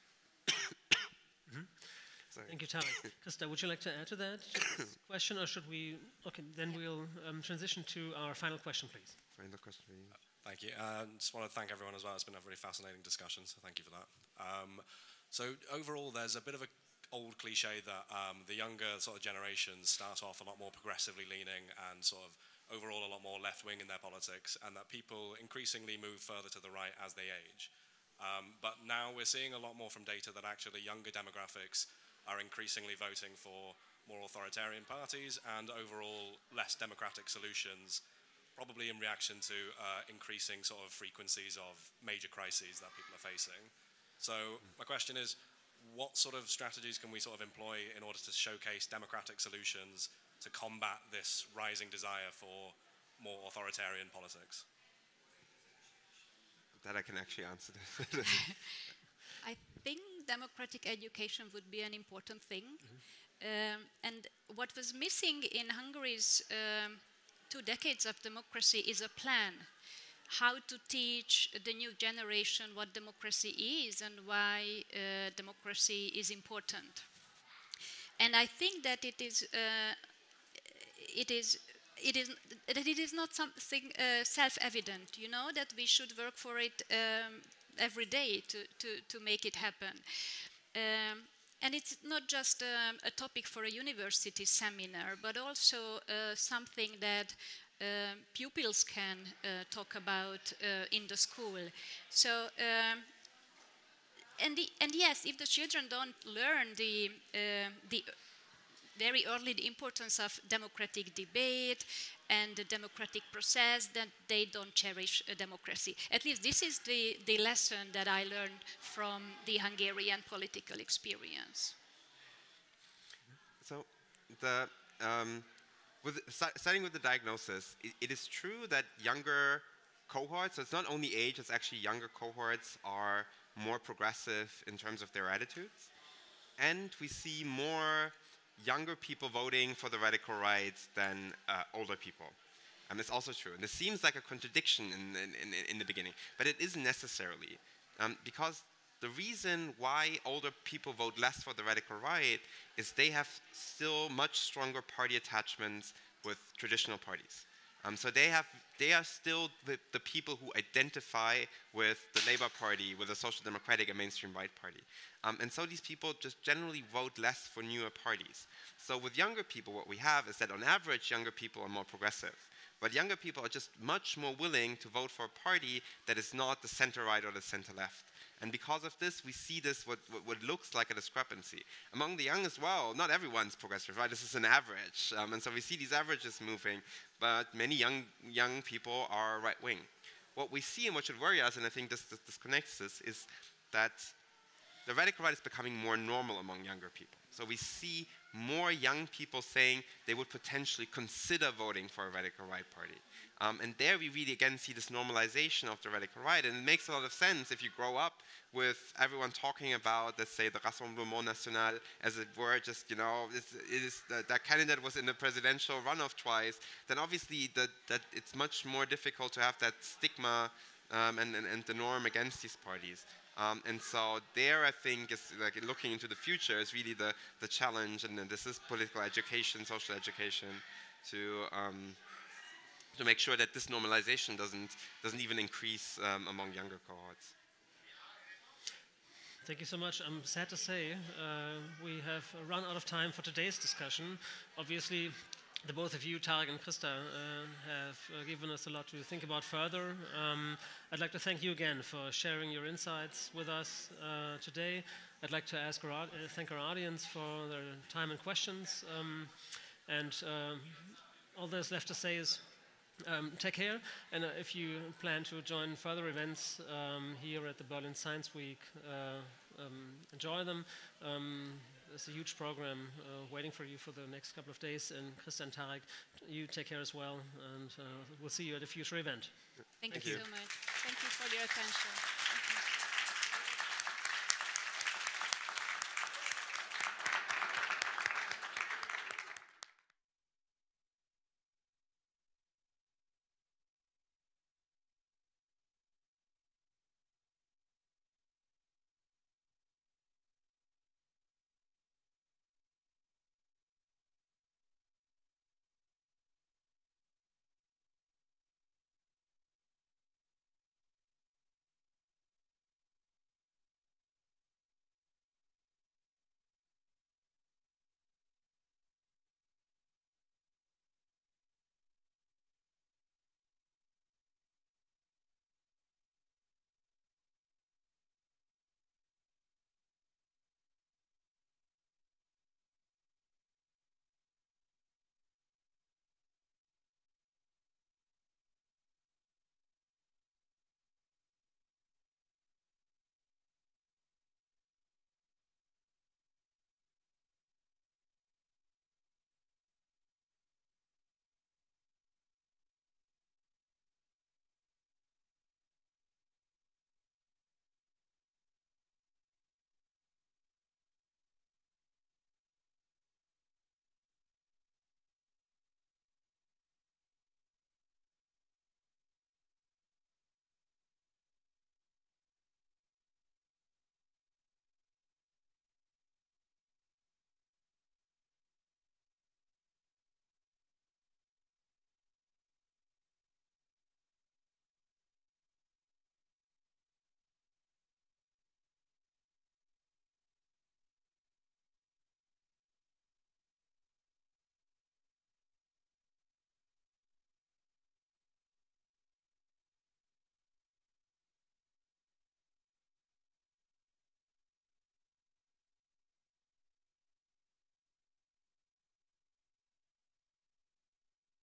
Thank you, Tarik. KRISZTA, would you like to add to that question, or should we? Okay, then we'll transition to our final question, please. Final question, please. Thank you. Just want to thank everyone as well. It's been a really fascinating discussion, so thank you for that. So overall, there's a bit of an old cliche that the younger sort of generations start off a lot more progressively leaning and sort of overall a lot more left-wing in their politics, and that people increasingly move further to the right as they age. But now we're seeing a lot more from data that actually younger demographics are increasingly voting for more authoritarian parties and overall less democratic solutions, probably in reaction to increasing sort of frequencies of major crises that people are facing. So my question is, what sort of strategies can we sort of employ in order to showcase democratic solutions to combat this rising desire for more authoritarian politics? That I can actually answer. I think democratic education would be an important thing. And what was missing in Hungary's 2 decades of democracy is a plan. How to teach the new generation what democracy is and why democracy is important. And I think that it is not something self-evident, you know, that we should work for it every day to make it happen. And it's not just a topic for a university seminar, but also something that pupils can talk about in the school. So, and yes, if the children don't learn very early the importance of democratic debate and the democratic process, that they don't cherish democracy. At least this is the lesson that I learned from the Hungarian political experience. So, starting with the diagnosis, it is true that younger cohorts, so it's not only age, it's actually younger cohorts are more progressive in terms of their attitudes. And we see more younger people voting for the radical right than older people. And it's also true. And this seems like a contradiction in the beginning, but it isn't necessarily. Because the reason why older people vote less for the radical right is they have still much stronger party attachments with traditional parties. So they are still the people who identify with the Labour Party, with the Social Democratic and mainstream right party. And so these people just generally vote less for newer parties. So with younger people, what we have is that on average, younger people are more progressive. But younger people are just much more willing to vote for a party that is not the center-right or the center-left. And because of this, we see this, what looks like a discrepancy. Among the young as well, not everyone's progressive, right? This is an average. And so we see these averages moving, but many young people are right-wing. What we see and what should worry us, and I think this connects this, is that the radical right is becoming more normal among younger people. So we see more young people saying they would potentially consider voting for a radical right party. And there we really again see this normalization of the radical right, and it makes a lot of sense if you grow up with everyone talking about, let's say, the Rassemblement National, as it were, just, you know, that candidate was in the presidential runoff twice, then obviously that it's much more difficult to have that stigma and the norm against these parties. And so there, I think, is like looking into the future is really the challenge, and this is political education, social education, to make sure that this normalization doesn't even increase among younger cohorts. Thank you so much. I'm sad to say we have run out of time for today's discussion. Obviously, the both of you, TARIK and KRISZTA, have given us a lot to think about further. I'd like to thank you again for sharing your insights with us today. I'd like to thank our audience for their time and questions. All there's left to say is take care, and if you plan to join further events here at the Berlin Science Week, enjoy them. There's a huge program waiting for you for the next couple of days, and KRISZTA and TARIK, you take care as well, and we'll see you at a future event. Thank you so much. Thank you for your attention.